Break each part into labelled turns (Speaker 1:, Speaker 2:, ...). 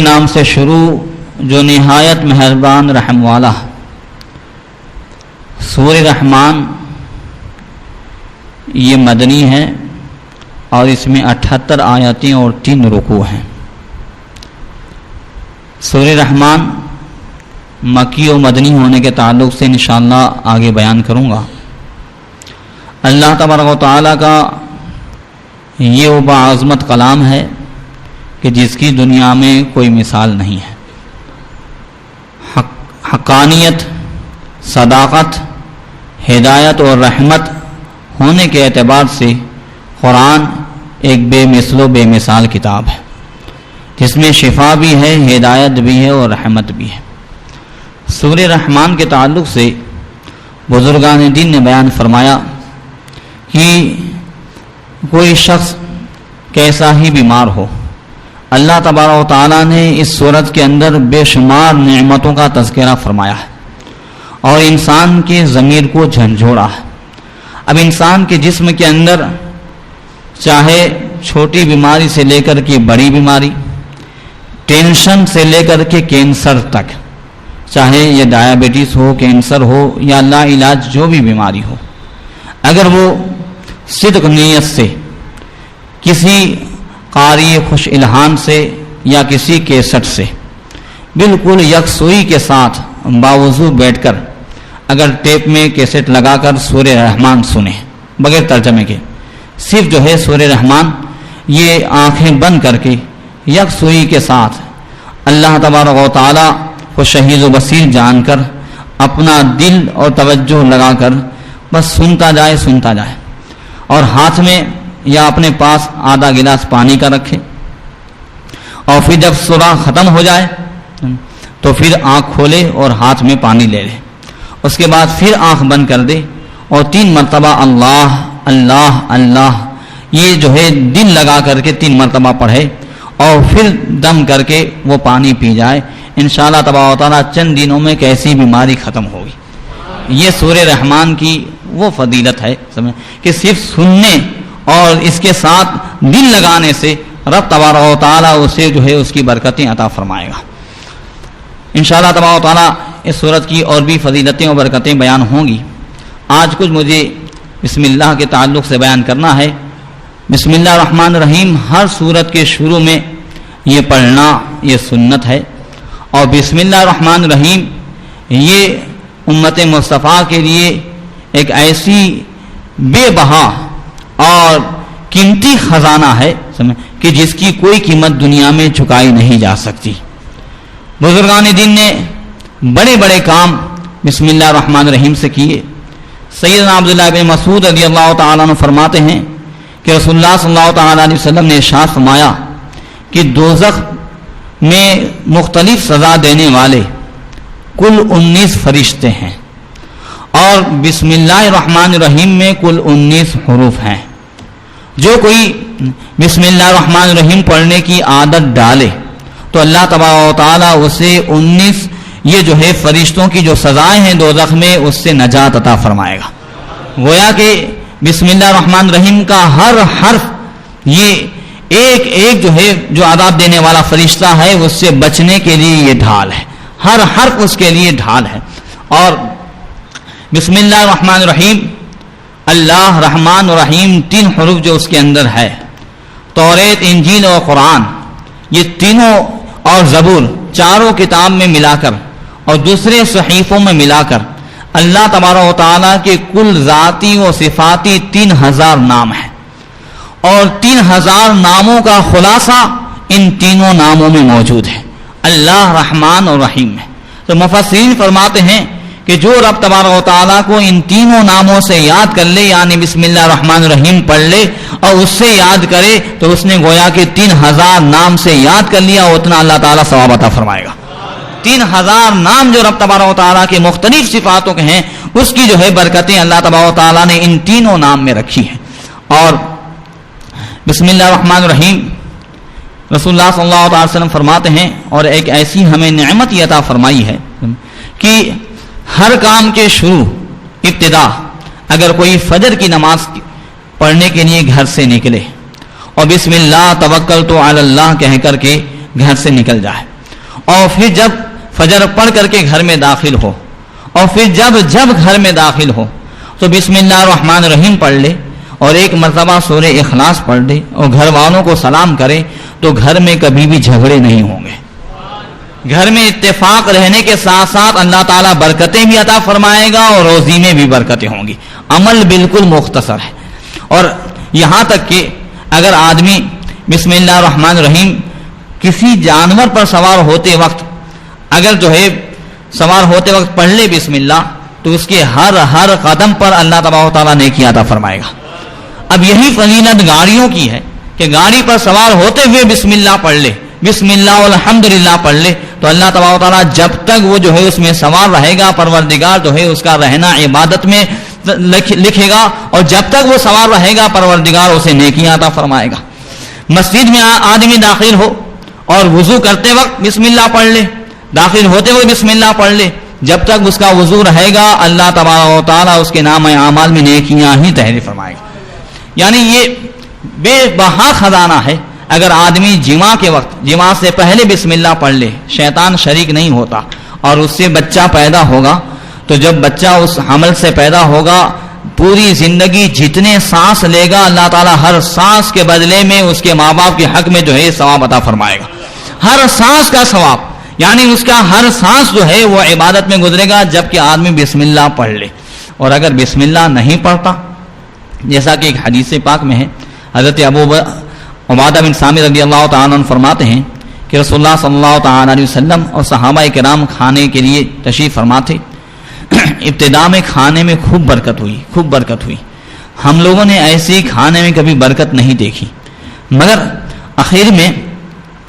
Speaker 1: نام سے شروع جو نہایت مہربان رحم والا. سورہ رحمان یہ مدنی ہے اور اس میں 78 آیتیں اور 3 رکوع ہیں. سورہ رحمان مکی و مدنی ہونے کے تعلق سے انشاءاللہ آگے بیان کروں گا. اللہ تبارک و تعالیٰ کا یہ وہ باعظمت کلام ہے کہ جس کی دنیا میں کوئی مثال نہیں ہے. حقانیت، صداقت، ہدایت اور رحمت ہونے کے اعتبار سے قرآن ایک بے مثل و بے مثال کتاب ہے جس میں شفا بھی ہے، ہدایت بھی ہے اور رحمت بھی ہے. سورہ رحمان کے تعلق سے بزرگان دین نے بیان فرمایا کہ کوئی شخص کیسا ہی بیمار ہو، اللہ تبارک و تعالیٰ نے اس سورت کے اندر بے شمار نعمتوں کا تذکرہ فرمایا ہے اور انسان کے ضمیر کو جھنجھوڑا ہے. اب انسان کے جسم کے اندر چاہے چھوٹی بیماری سے لے کر کے بڑی بیماری، ٹینشن سے لے کر کے کینسر تک، چاہے یہ ڈائبٹیز ہو، کینسر ہو یا لا علاج جو بھی بیماری ہو، اگر وہ صدق نیت سے کسی قاری خوش الہان سے یا کسی کیسٹ سے بالکل یکسوئی کے ساتھ باوضو بیٹھ کر اگر ٹیپ میں کیسٹ لگا کر سورہ رحمان سنیں بغیر ترجمے کے، صرف جو ہے سورہ رحمان یہ آنکھیں بند کر کے یکسوئی کے ساتھ اللہ تبارک و تعالیٰ کو شہید و بصیر جان کر اپنا دل اور توجہ لگا کر بس سنتا جائے اور ہاتھ میں یا اپنے پاس آدھا گلاس پانی کا رکھے اور پھر جب سورہ ختم ہو جائے تو پھر آنکھ کھولے اور ہاتھ میں پانی لے لے. اس کے بعد پھر آنکھ بند کر دے اور 3 مرتبہ اللہ اللہ اللہ یہ جو ہے دل لگا کر کے 3 مرتبہ پڑھے اور پھر دم کر کے وہ پانی پی جائے. انشاءاللہ تبارک و تعالیٰ چند دنوں میں کیسی بیماری ختم ہوگی. یہ سورہ رحمان کی وہ فضیلت ہے کہ صرف سننے اور اس کے ساتھ دل لگانے سے رب تبارک و تعالیٰ اسے جو ہے اس کی برکتیں عطا فرمائے گا. انشاءاللہ تبارک و تعالیٰ اس سورت کی اور بھی فضیلتیں اور برکتیں بیان ہوں گی. آج کچھ مجھے بسم اللہ کے تعلق سے بیان کرنا ہے. بسم اللہ الرحمن الرحیم ہر سورت کے شروع میں یہ پڑھنا یہ سنت ہے اور بسم اللہ الرحمن الرحیم یہ امت مصطفیٰ کے لیے ایک ایسی بے بہا اور قیمتی خزانہ ہے کہ جس کی کوئی قیمت دنیا میں چکائی نہیں جا سکتی. بزرگان دین نے بڑے بڑے کام بسم اللہ الرحمن الرحیم سے کیے. سیدنا عبداللہ بن مسعود رضی اللہ تعالیٰ عنہ فرماتے ہیں کہ رسول اللہ صلی اللہ تعالیٰ علیہ وسلم نے ارشاد فرمایا کہ دوزخ میں مختلف سزا دینے والے کل 19 فرشتے ہیں اور بسم اللہ الرحمن الرحیم میں کل 19 حروف ہیں. جو کوئی بسم اللہ الرحمن الرحیم پڑھنے کی عادت ڈالے تو اللہ تبارک و تعالیٰ اسے 19 یہ جو ہے فرشتوں کی جو سزائیں ہیں دوزخ میں اس سے نجات عطا فرمائے گا. گویا کہ بسم اللہ الرحمن الرحیم کا ہر حرف یہ ایک جو ہے جو عذاب دینے والا فرشتہ ہے اس سے بچنے کے لیے یہ ڈھال ہے. ہر حرف اس کے لیے ڈھال ہے. اور بسم اللہ الرحمن الرحیم اللہ رحمان و رحیم 3 حروف جو اس کے اندر ہے، توریت، انجیل اور قرآن یہ تینوں اور زبور چاروں کتاب میں ملا کر اور دوسرے صحیفوں میں ملا کر اللہ تبارک و تعالیٰ کے کل ذاتی و صفاتی 3000 نام ہیں اور 3000 ناموں کا خلاصہ ان تینوں ناموں میں موجود ہے، اللہ رحمان اور رحیم میں. تو مفسرین فرماتے ہیں کہ جو رب تبارک و تعالیٰ کو ان تینوں ناموں سے یاد کر لے یعنی بسم اللہ الرحمن الرحیم پڑھ لے اور اس سے یاد کرے تو اس نے گویا کہ 3000 نام سے یاد کر لیا، اتنا اللہ تعالیٰ ثواب عطا فرمائے گا. 3000 نام جو رب تبارک و تعالیٰ کے مختلف صفاتوں کے ہیں اس کی جو ہے برکتیں اللہ تبارک و تعالیٰ نے ان تینوں نام میں رکھی ہیں. اور بسم اللہ الرحمن الرحیم رسول اللہ صلی اللہ علیہ وسلم فرماتے ہیں اور ایک ایسی ہمیں نعمت عطا فرمائی ہے کہ ہر کام کے شروع ابتدا اگر کوئی فجر کی نماز پڑھنے کے لیے گھر سے نکلے اور بسم اللہ توکلت علی اللہ کہہ کر کے گھر سے نکل جائے اور پھر جب فجر پڑھ کر کے گھر میں داخل ہو، اور پھر جب گھر میں داخل ہو تو بسم اللہ الرحمن الرحیم پڑھ لے اور ایک مرتبہ سورہ اخلاص پڑھ لے اور گھر والوں کو سلام کرے، تو گھر میں کبھی بھی جھگڑے نہیں ہوں گے. گھر میں اتفاق رہنے کے ساتھ ساتھ اللہ تعالیٰ برکتیں بھی عطا فرمائے گا اور روزی میں بھی برکتیں ہوں گی. عمل بالکل مختصر ہے. اور یہاں تک کہ اگر آدمی بسم اللہ الرحمن الرحیم کسی جانور پر سوار ہوتے وقت اگر جو ہے سوار ہوتے وقت پڑھ لے بسم اللہ، تو اس کے ہر قدم پر اللہ تبارک و تعالیٰ نیکی عطا فرمائے گا. اب یہی فضیلت گاڑیوں کی ہے کہ گاڑی پر سوار ہوتے ہوئے بسم اللہ پڑھ لے، بسم اللہ والحمدللہ پڑھ لے، تو اللہ تبارک و تعالیٰ جب تک وہ جو ہے اس میں سوار رہے گا، پروردگار جو ہے اس کا رہنا عبادت میں لکھے گا، اور جب تک وہ سوار رہے گا پروردگار اسے نیکیاں عطا فرمائے گا. مسجد میں آدمی داخل ہو اور وضو کرتے وقت بسم اللہ پڑھ لے، داخل ہوتے ہوئے بسم اللہ پڑھ لے، جب تک اس کا وضو رہے گا اللہ تبارک و تعالیٰ اس کے نام اعمال میں نیکیاں ہی تحریر فرمائے گا. یعنی یہ بے بہا خزانہ ہے. اگر آدمی جمعہ کے وقت جمعہ سے پہلے بسم اللہ پڑھ لے، شیطان شریک نہیں ہوتا اور اس سے بچہ پیدا ہوگا، تو جب بچہ اس حمل سے پیدا ہوگا پوری زندگی جتنے سانس لے گا اللہ تعالیٰ ہر سانس کے بدلے میں اس کے ماں باپ کے حق میں جو ہے ثواب عطا فرمائے گا. ہر سانس کا ثواب، یعنی اس کا ہر سانس جو ہے وہ عبادت میں گزرے گا جبکہ آدمی بسم اللہ پڑھ لے. اور اگر بسم اللہ نہیں پڑھتا، جیسا کہ ایک حدیث پاک میں ہے، حضرت ابو عبادہ بن سامر رضی اللہ تعالیٰ عنہ فرماتے ہیں کہ رسول اللہ صلی اللہ تعالیٰ علیہ وسلم اور صحابہ کرام کھانے کے لیے تشریف فرما تھے. ابتدا میں کھانے میں خوب برکت ہوئی. ہم لوگوں نے ایسے کھانے میں کبھی برکت نہیں دیکھی، مگر اخیر میں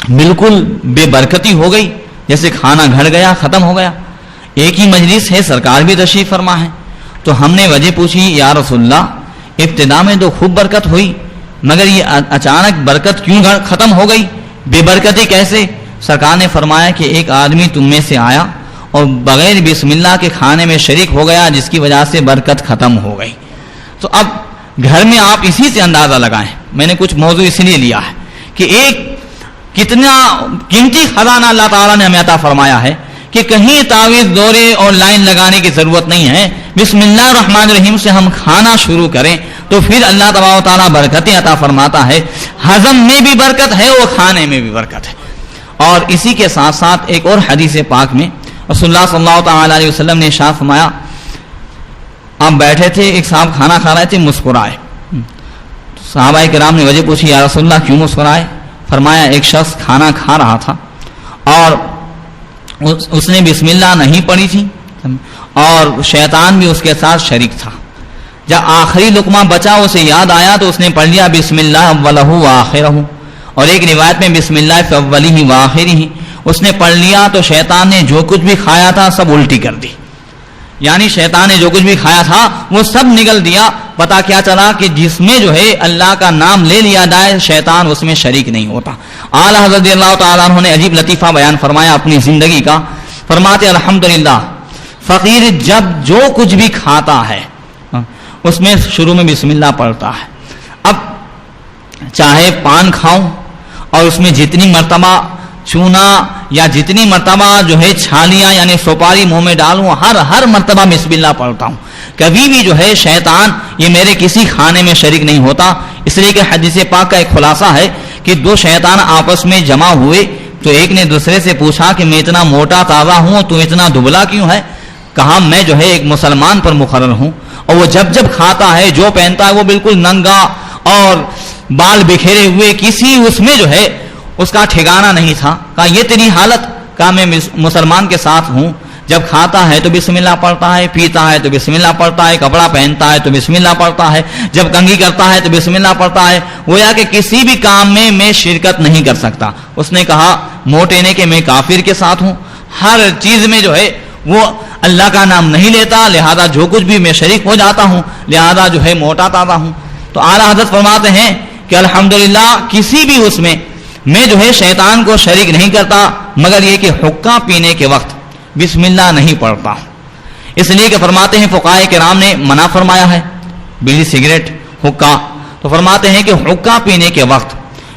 Speaker 1: بالکل بے برکتی ہو گئی، جیسے کھانا گھٹ گیا، ختم ہو گیا. ایک ہی مجلس ہے، سرکار بھی تشریف فرما ہے. تو ہم نے وجہ پوچھی، یا رسول اللہ ابتدا میں تو خوب برکت ہوئی مگر یہ اچانک برکت کیوں ختم ہو گئی، بے برکتی کیسے؟ سرکار نے فرمایا کہ ایک آدمی تم میں سے آیا اور بغیر بسم اللہ کے کھانے میں شریک ہو گیا جس کی وجہ سے برکت ختم ہو گئی. تو اب گھر میں آپ اسی سے اندازہ لگائیں. میں نے کچھ موضوع اس لیے لیا ہے کہ ایک کتنا قیمتی خزانہ اللہ تعالیٰ نے ہمیں عطا فرمایا ہے کہ کہیں تعویذ دورے اور لائن لگانے کی ضرورت نہیں ہے. بسم اللہ الرحمن الرحیم سے ہم کھانا شروع کریں تو پھر اللہ تبارک و تعالیٰ برکتیں عطا فرماتا ہے. ہضم میں بھی برکت ہے اور کھانے میں بھی برکت ہے. اور اسی کے ساتھ ساتھ ایک اور حدیث پاک میں رسول اللہ صلی اللہ تعالیٰ علیہ وسلم نے ارشاد فرمایا، آپ بیٹھے تھے، ایک صاحب کھانا کھا رہے تھے، مسکرائے. صحابہ کرام نے وجہ پوچھی، یا رسول اللہ کیوں مسکرائے؟ فرمایا ایک شخص کھانا کھا رہا تھا اور اس نے بسم اللہ نہیں پڑھی تھی اور شیطان بھی اس کے ساتھ شریک تھا. جب آخری لقمہ بچا اسے یاد آیا تو اس نے پڑھ لیا بسم اللہ اولہ و آخرہ، اور ایک روایت میں بسم اللہ فی اولہ و آخرہ اس نے پڑھ لیا تو شیطان نے جو کچھ بھی کھایا تھا سب الٹی کر دی. یعنی شیطان نے جو کچھ بھی کھایا تھا وہ سب نگل دیا. پتا کیا چلا کہ جس میں جو ہے اللہ کا نام لے لیا جائے شیطان اس میں شریک نہیں ہوتا. اعلیٰ حضرت رضی اللہ تعالیٰ عنہ نے عجیب لطیفہ بیان فرمایا اپنی زندگی کا. فرماتے الحمدللہ فقیر جب جو کچھ بھی کھاتا ہے اس میں شروع میں بسم اللہ پڑھتا ہے. اب چاہے پان کھاؤں اور اس میں جتنی مرتبہ چونا یا جتنی مرتبہ جو ہے چھالیاں یعنی سوپاری منہ میں ڈالوں ہر مرتبہ بسم اللہ پڑھتا ہوں. کبھی بھی جو ہے شیطان یہ میرے کسی کھانے میں شریک نہیں ہوتا. اس لیے کہ حدیث پاک کا ایک خلاصہ ہے کہ دو شیطان آپس میں جمع ہوئے تو ایک نے دوسرے سے پوچھا کہ میں اتنا موٹا تازہ ہوں تو اتنا دبلا کیوں ہے؟ کہا میں جو ہے ایک مسلمان پر مقرر ہوں اور وہ جب کھاتا ہے جو پہنتا ہے وہ بالکل ننگا اور بال بکھیرے ہوئے، کسی اس میں جو ہے اس کا ٹھکانہ نہیں تھا. کہا یہ تیری حالت؟ کہا میں مسلمان کے ساتھ ہوں، جب کھاتا ہے تو بسم اللہ پڑھتا ہے، پیتا ہے تو بسم اللہ پڑھتا ہے، کپڑا پہنتا ہے تو بسم اللہ پڑھتا ہے، جب کنگھی کرتا ہے تو بسم اللہ پڑھتا ہے. گویا کہ کسی بھی کام میں شرکت نہیں کر سکتا. اس نے کہا موٹے نے کہ میں کافر کے ساتھ ہوں، ہر چیز میں جو ہے وہ اللہ کا نام نہیں لیتا، لہذا جو کچھ بھی میں شریک ہو جاتا ہوں، لہذا جو ہے موٹا تازہ ہوں. تو اعلیٰ حضرت فرماتے ہیں کہ الحمدللہ کسی بھی اس میں جو ہے شیطان کو شریک نہیں کرتا، مگر یہ کہ حقہ پینے کے وقت بسم اللہ نہیں پڑھتا ہوں. اس لیے کہ فرماتے ہیں فقہاء کرام نے منع فرمایا ہے بیڑی سگریٹ حقہ، تو فرماتے ہیں کہ حقہ پینے کے وقت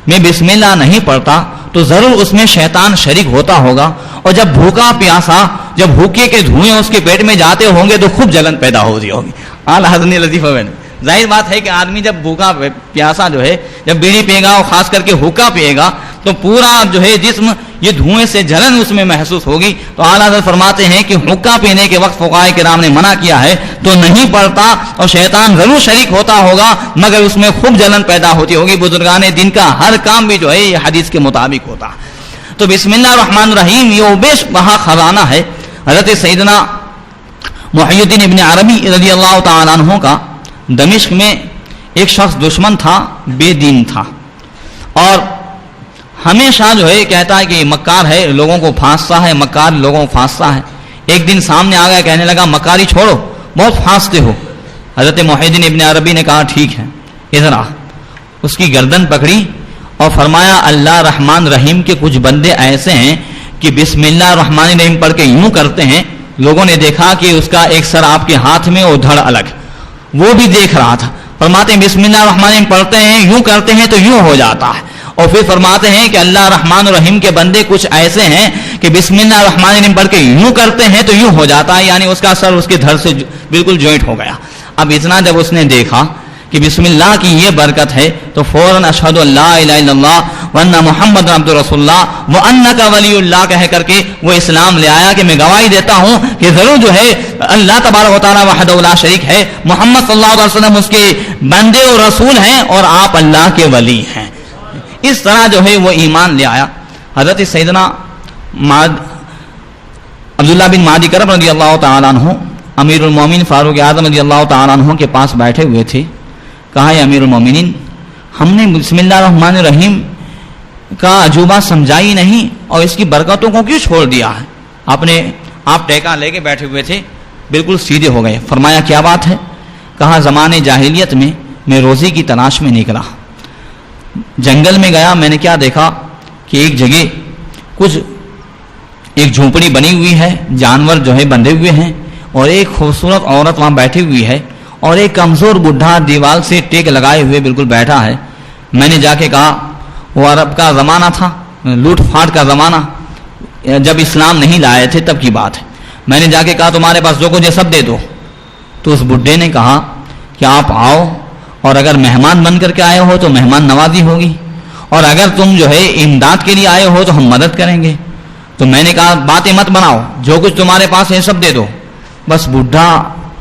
Speaker 1: میں بسم اللہ نہیں پڑھتا تو ضرور اس میں شیطان شریک ہوتا ہوگا اور جب بھوکا پیاسا، جب بھوکے کے دھوئیں اس کے پیٹ میں جاتے ہوں گے تو خوب جلن پیدا ہوتی ہوگی. اعلیٰ حضرت نے لطیفہ میں ظاہر بات ہے کہ آدمی جب بھوکا پیاسا جو ہے جب بیڑی پیے گا اور خاص کر کے حقہ پیے گا تو پورا جو ہے جسم یہ دھوئیں سے جلن اس میں محسوس ہوگی. تو اعلیٰ حضرت فرماتے ہیں کہ حقہ پینے کے وقت فقہائے کرام نے منع کیا ہے تو نہیں پڑتا اور شیطان ضرور شریک ہوتا ہوگا مگر اس میں خوب جلن پیدا ہوتی ہوگی. بزرگان دین کا ہر کام بھی جو ہے یہ حدیث کے مطابق ہوتا. تو بسم اللہ الرحمن الرحیم یہ بیش بہا خزانہ ہے. حضرت سیدنا محی الدین ابن عربی رضی اللہ تعالیٰ عنہ کا دمشق میں ایک شخص دشمن تھا، بے دین تھا، اور ہمیشہ جو ہے کہتا ہے کہ مکار ہے، لوگوں کو پھانستا ہے، مکار لوگوں کو پھانستا ہے. ایک دن سامنے آ گیا، کہنے لگا مکاری چھوڑو، بہت پھانستے ہو. حضرت محی الدین ابن عربی نے کہا ٹھیک ہے ادھر آ. اس کی گردن پکڑی اور فرمایا اللہ رحمان رحیم کے کچھ بندے ایسے ہیں کہ بسم اللہ الرحمن الرحیم پڑھ کے یوں کرتے ہیں، لوگوں نے دیکھا کہ اس کا ایک سر آپ کے ہاتھ میں اور دھڑ الگ، وہ بھی دیکھ رہا تھا. فرماتے ہیں بسم اللہ الرحمن الرحیم پڑھتے ہیں، یوں کرتے ہیں تو یوں ہو جاتا ہے. اور پھر فرماتے ہیں کہ اللہ الرحمن الرحیم کے بندے کچھ ایسے ہیں کہ بسم اللہ الرحمن الرحیم پڑھ کے یوں کرتے ہیں تو یوں ہو جاتا ہے، یعنی اس کا سر اس کے دھڑ سے بالکل جوائنٹ ہو گیا. اب اتنا جب اس نے دیکھا کہ بسم اللہ کی یہ برکت ہے تو فوراً اشہد اللہ الہ الا اللہ وان محمد عبد رسول اللہ وانک ولی اللہ کہہ کر کے وہ اسلام لے آیا کہ میں گواہی دیتا ہوں کہ ضرور جو ہے اللہ تبارک و تعالی وحدہ لا شریک ہے، محمد صلی اللہ علیہ وسلم اس کے بندے اور رسول ہیں اور آپ اللہ کے ولی ہیں. اس طرح جو ہے وہ ایمان لے آیا. حضرت سیدنا عبداللہ بن مہدی کرب رضی اللہ تعالیٰ عنہ امیر المومنین فاروق اعظم رضی اللہ تعالیٰ عنہ کے پاس بیٹھے ہوئے تھے. کہا ہے امیر المومنین ہم نے بسم اللہ الرحمن الرحیم کا عجوبہ سمجھائی نہیں اور اس کی برکتوں کو کیوں چھوڑ دیا ہے؟ آپ ٹیکا لے کے بیٹھے ہوئے تھے، بالکل سیدھے ہو گئے. فرمایا کیا بات ہے؟ کہا زمانے جاہلیت میں روزی کی تلاش میں نکلا، جنگل میں گیا، میں نے کیا دیکھا کہ ایک جگہ ایک جھونپڑی بنی ہوئی ہے، جانور جو ہے بندھے ہوئے ہیں اور ایک خوبصورت عورت وہاں بیٹھی ہوئی ہے اور ایک کمزور بڈھا دیوال سے ٹیک لگائے ہوئے بالکل بیٹھا ہے. میں نے جا کے کہا وہ عرب کا زمانہ تھا، لوٹ پھاٹ کا زمانہ، جب اسلام نہیں لائے تھے تب کی بات ہے. میں نے جا کے کہا تمہارے پاس جو کچھ سب دے دو. تو اس بڈھے نے کہا کہ آپ آؤ اور اگر مہمان بن کر کے آئے ہو تو مہمان نوازی ہوگی اور اگر تم جو ہے امداد کے لیے آئے ہو تو ہم مدد کریں گے. تو میں نے کہا باتیں مت بناؤ، جو کچھ تمہارے پاس ہے سب دے دو. بس بڈھا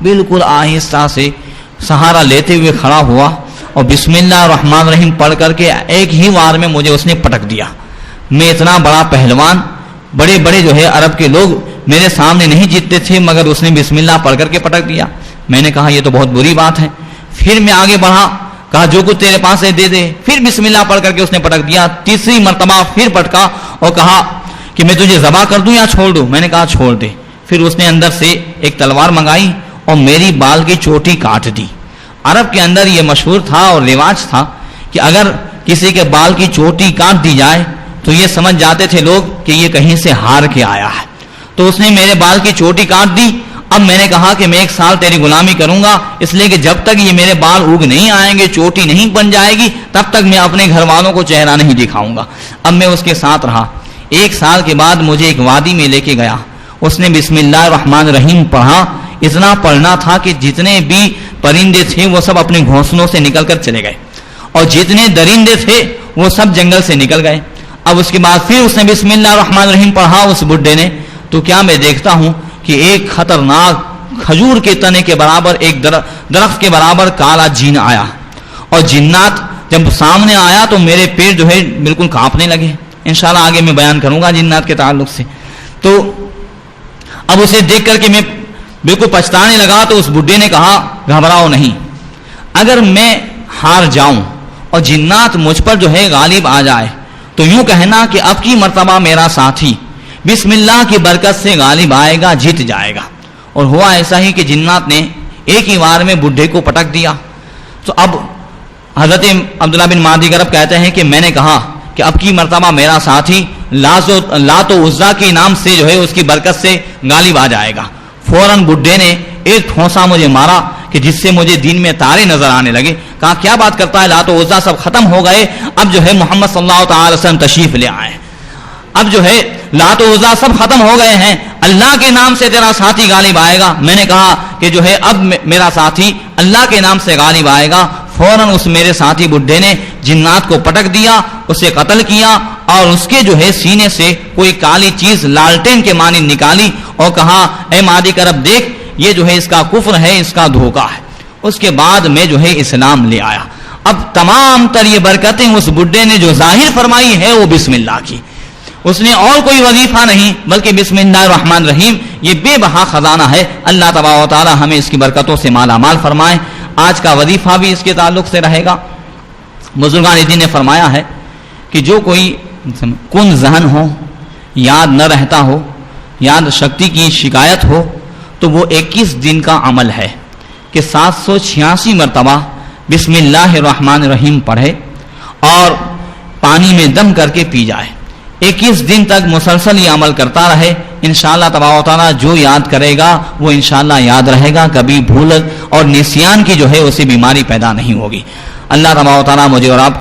Speaker 1: بالکل آہستہ سے سہارا لیتے ہوئے کھڑا ہوا اور بسم اللہ الرحمن الرحیم پڑھ کر کے ایک ہی وار میں مجھے اس نے پٹک دیا. میں اتنا بڑا پہلوان، بڑے بڑے جو ہے عرب کے لوگ میرے سامنے نہیں جیتتے تھے مگر اس نے بسم اللہ پڑھ کر کے پٹک دیا. میں نے کہا یہ تو بہت بری بات ہے. پھر میں آگے بڑھا، کہا جو کچھ تیرے پاس ہے دے دے. پھر بسم اللہ پڑھ کر کے اس نے پٹک دیا. تیسری مرتبہ پھر پٹکا اور کہا کہ میں تجھے ذبح کر دوں یا چھوڑ دوں؟ میں نے کہا چھوڑ دے. پھر اس نے اندر سے ایک تلوار منگائی اور میری بال کی چوٹی کاٹ دی. عرب کے اندر یہ مشہور تھا اور رواج تھا کہ اگر کسی کے بال کی چوٹی کاٹ دی جائے تو یہ سمجھ جاتے تھے لوگ کہ یہ کہیں سے ہار کے آیا ہے. تو اس نے میرے بال کی چوٹی کاٹ دی. اب میں نے کہا کہ میں 1 سال تیری غلامی کروں گا، اس لیے کہ جب تک یہ میرے بال اگ نہیں آئیں گے، چوٹی نہیں بن جائے گی، تب تک میں اپنے گھر والوں کو چہرہ نہیں دکھاؤں گا. اب میں اس کے ساتھ رہا. 1 سال کے بعد مجھے ایک وادی میں لے کے گیا. اس نے بسم اللہ الرحمن الرحیم پڑھا. اتنا پڑھنا تھا کہ جتنے بھی پرندے تھے وہ سب اپنے گھونسلوں سے نکل کر چلے گئے اور جتنے درندے تھے وہ سب جنگل سے نکل گئے. اب اس کے بعد پھر اس نے بسم اللہ الرحمن الرحیم پڑھا اس بڈھے نے. تو کیا میں دیکھتا ہوں کہ ایک خطرناک کھجور کے تنے کے برابر، ایک درخت کے برابر کالا جین آیا اور جنات جب سامنے آیا تو میرے پیر جو ہے بالکل کانپنے لگے. انشاءاللہ آگے میں بیان کروں گا جنات کے تعلق سے. تو اب اسے دیکھ کر کے میں بالکل پچھتانے لگا. تو اس بڈھے نے کہا گھبراؤ نہیں، اگر میں ہار جاؤں اور جنات مجھ پر جو ہے غالب آ جائے تو یوں کہنا کہ اب کی مرتبہ میرا ساتھی بسم اللہ کی برکت سے غالب آئے گا، جیت جائے گا. اور ہوا ایسا ہی کہ جنات نے ایک ہی وار میں بڈھے کو پٹک دیا. تو اب حضرت عبداللہ بن مہدی کرب کہتے ہیں کہ میں نے کہا کہ اب کی مرتبہ میرا ساتھی لات و عزا کے نام سے جو ہے اس کی برکت سے غالب آ جائے گا. فوراً بڈھے نے ایک ٹھونسا مجھے مارا کہ جس سے مجھے دین میں تارے نظر آنے لگے. کہا کیا بات کرتا ہے، لات و عزا سب ختم ہو گئے، اب جو ہے محمد صلی اللہ تعالی وسلم تشریف لے آئے. اب جو ہے لات و عزا سب ختم ہو گئے ہیں، اللہ کے نام سے تیرا ساتھی غالب آئے گا۔ میں نے کہا کہ جو ہے اب میرا ساتھی اللہ کے نام سے غالب آئے گا۔ فوراً اس میرے ساتھی بڈھے نے جنات کو پٹک دیا، اسے قتل کیا، اور اس کے جو ہے سینے سے کوئی کالی چیز لالٹین کے مانی نکالی اور کہا اے مالک رب دیکھ، یہ جو ہے اس کا کفر ہے، اس کا دھوکہ ہے۔ اس کے بعد میں جو ہے اسلام لے آیا۔ اب تمام تر یہ برکتیں اس بڈھے نے جو ظاہر فرمائی ہے وہ بسم اللہ کی، اس نے اور کوئی وظیفہ نہیں بلکہ بسم اللہ الرحمن الرحیم، یہ بے بہا خزانہ ہے۔ اللہ تبارک و تعالی ہمیں اس کی برکتوں سے مالا مال فرمائے۔ آج کا وظیفہ بھی اس کے تعلق سے رہے گا۔ بزرگان دین نے فرمایا ہے کہ جو کوئی کن ذہن ہو، یاد نہ رہتا ہو، یاد شکتی کی شکایت ہو، تو وہ 21 دن کا عمل ہے کہ 786 مرتبہ بسم اللہ الرحمن الرحیم پڑھے اور پانی میں دم کر کے پی جائے۔ 21 دن تک مسلسل یہ عمل کرتا رہے، انشاءاللہ تبارک و تعالی جو یاد کرے گا وہ انشاءاللہ یاد رہے گا، کبھی بھول اور نسیان کی جو ہے اسے بیماری پیدا نہیں ہوگی۔ اللہ تبارک و تعالی مجھے اور آپ